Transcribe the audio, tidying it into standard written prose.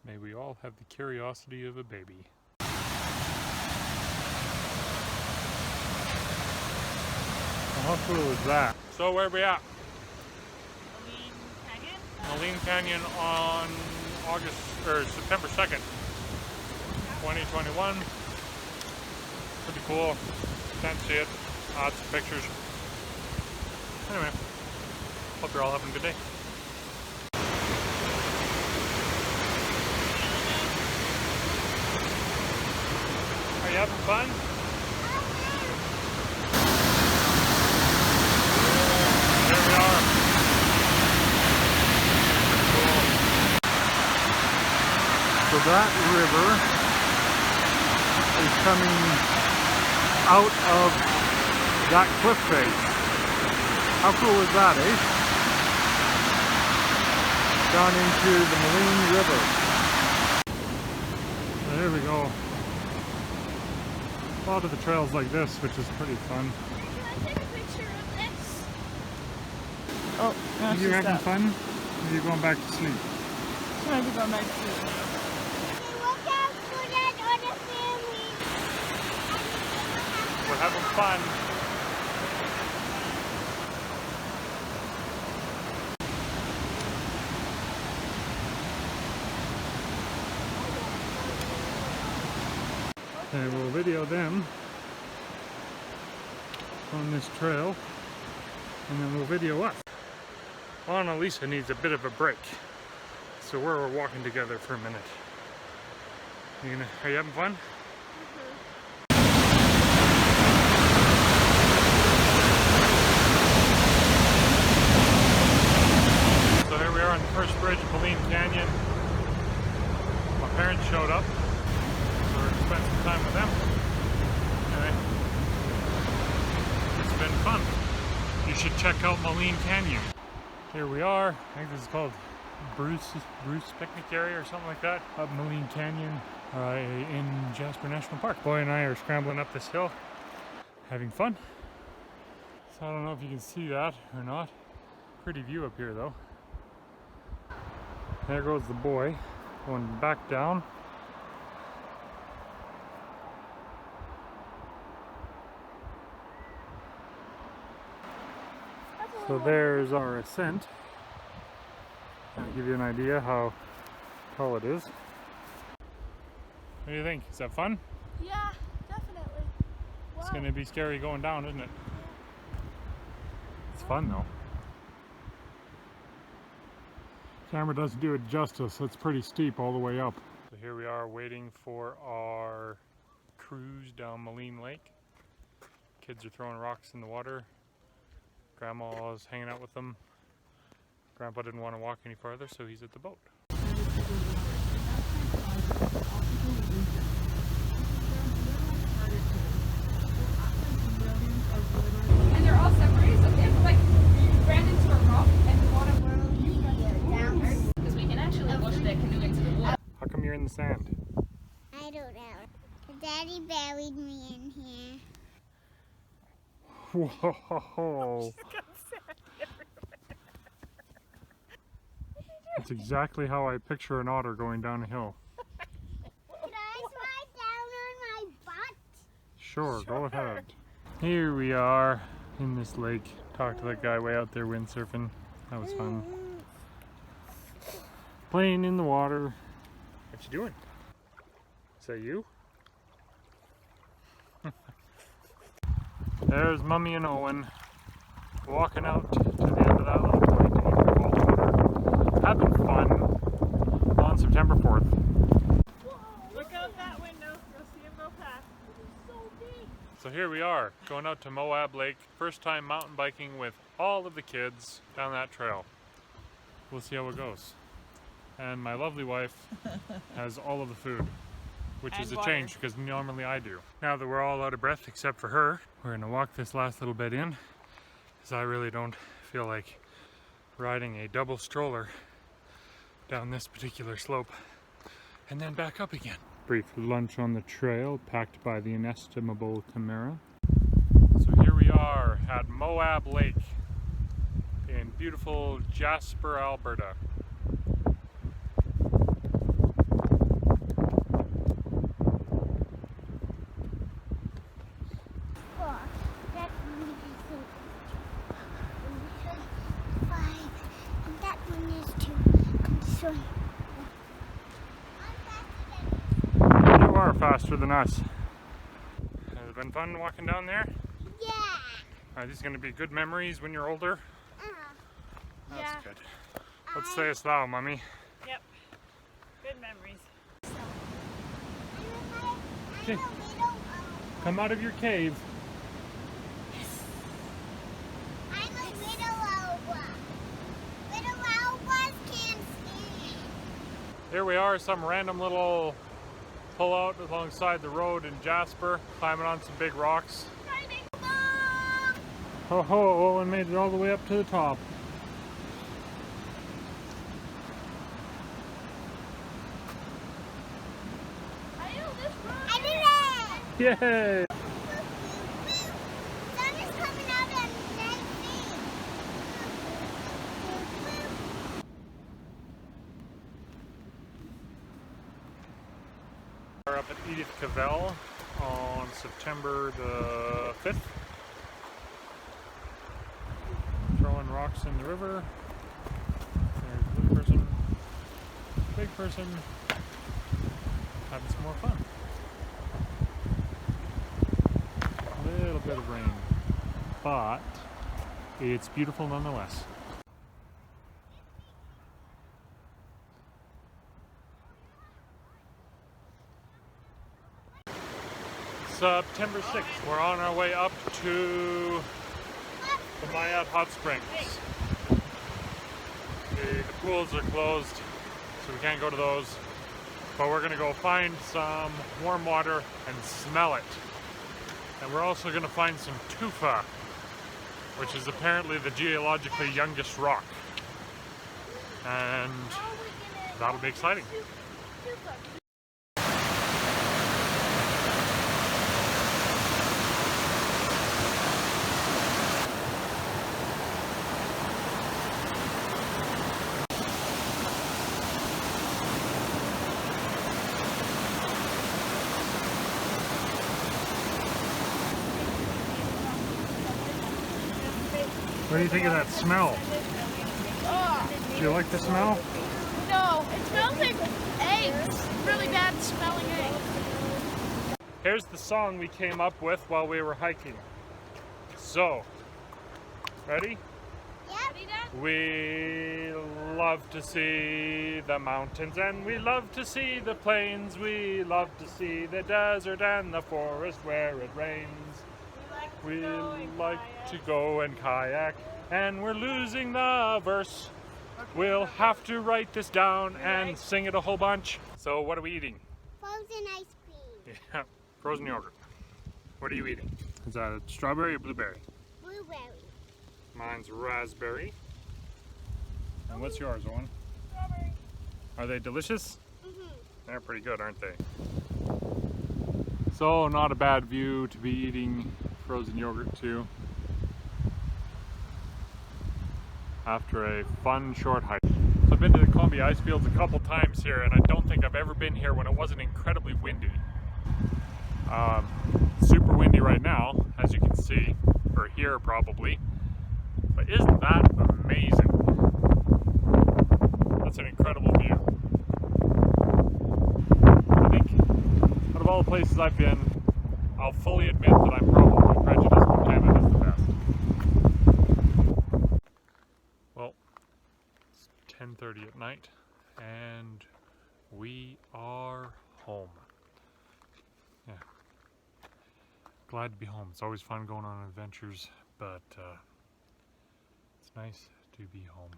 May we all have the curiosity of a baby. How cool is that? So where are we at? Moline Canyon on September 2nd, 2021. Pretty cool. Can't see it. Lots of pictures. Anyway, hope you're all having a good day. Are you having fun? There we are. So that river is coming out of that cliff face. How cool is that, eh? Down into the Moline River. There we go. A lot of the trails like this, which is pretty fun. Can I take a picture of this? Oh, no, Are you having fun? Or are you going back to sleep? She might be going back to sleep. Look out for that other family. We're having fun. Okay, we'll video them on this trail, and then we'll video us. Annalisa needs a bit of a break, so we're walking together for a minute. Are you having fun? So here we are on the first bridge of Moline Canyon. My parents showed up. We're going to spend some time with them. Anyway, it's been fun. You should check out Moline Canyon. Here we are. I think this is called Bruce Picnic Area or something like that. Up Moline Canyon in Jasper National Park. Boy and I are scrambling up this hill, having fun. So I don't know if you can see that or not. Pretty view up here though. There goes the boy going back down. So there's our ascent. I'll give you an idea how tall it is. What do you think? Is that fun? Yeah, definitely. It's going to be scary going down, isn't it? It's fun though. Camera doesn't do it justice. It's pretty steep all the way up. So here we are waiting for our cruise down Moline Lake. Kids are throwing rocks in the water. Grandma's hanging out with them. Grandpa didn't want to walk any farther, so he's at the boat. And they're all separated, so if like you ran into a rock and the water whirled you because we can actually wash that canoe into the water. How come you're in the sand? I don't know. Daddy buried me in here. Whoa! That's exactly how I picture an otter going down a hill. Can I slide down on my butt? Sure, go ahead. Here we are in this lake. Talked to that guy way out there windsurfing. That was fun. Playing in the water. What you doing? Is that you? There's Mummy and Owen walking out to the end of that little point to look at Walter. Having fun on September 4th. Look out that window. You'll see him go past. It's so big. So here we are, going out to Moab Lake. First time mountain biking with all of the kids down that trail. We'll see how it goes. And my lovely wife has all of the food, which And is a water. change because normally I do. Now that we're all out of breath except for her, we're gonna walk this last little bit in because I really don't feel like riding a double stroller down this particular slope and then back up again. Brief lunch on the trail packed by the inestimable Tamara. So here we are at Moab Lake in beautiful Jasper, Alberta. far faster than us. Has it been fun walking down there? Yeah. Are these going to be good memories when you're older? That's Yeah. good. What sayest thou, Mummy? Yep. Good memories. Okay. Come out of your cave. I'm a little Alba. Little Albas can't stand. Here we are, some random little pull-out alongside the road in Jasper, climbing on some big rocks. Ho ho, Owen made it all the way up to the top. I did it! Yay! Sun is coming out on the next thing. We're up at Edith Cavell on September the 5th. Throwing rocks in the river. There's a little person, big person, having some more fun. A little bit of rain, but it's beautiful nonetheless. September 6th, we're on our way up to the Mayat Hot Springs. The pools are closed, so we can't go to those. But we're gonna go find some warm water and smell it. And we're also gonna find some tufa, which is apparently the geologically youngest rock. And that'll be exciting. What do you think of that smell? Do you like the smell? No, it smells like eggs. Really bad smelling eggs. Here's the song we came up with while we were hiking. So, ready? Yep. We love to see the mountains and we love to see the plains. We love to see the desert and the forest where it rains. We like to go and kayak, and we're losing the verse. We'll have to write this down and sing it a whole bunch. So what are we eating? Frozen ice cream. Yeah, frozen yogurt. What are you eating? Is that a strawberry or blueberry? Blueberry. Mine's raspberry. And what's yours, Owen? Strawberry. Are they delicious? Mm-hmm. They're pretty good, aren't they? So not a bad view to be eating frozen yogurt too. After a fun short hike. So I've been to the Columbia ice fields a couple times here, and I don't think I've ever been here when it wasn't incredibly windy. Super windy right now, as you can see, or hear probably. But isn't that amazing? That's an incredible view. I think out of all the places I've been, I'll fully admit that I'm probably prejudiced, but Canada's the best. Well, it's 10:30 at night, and we are home. Yeah. Glad to be home. It's always fun going on adventures, but it's nice to be home.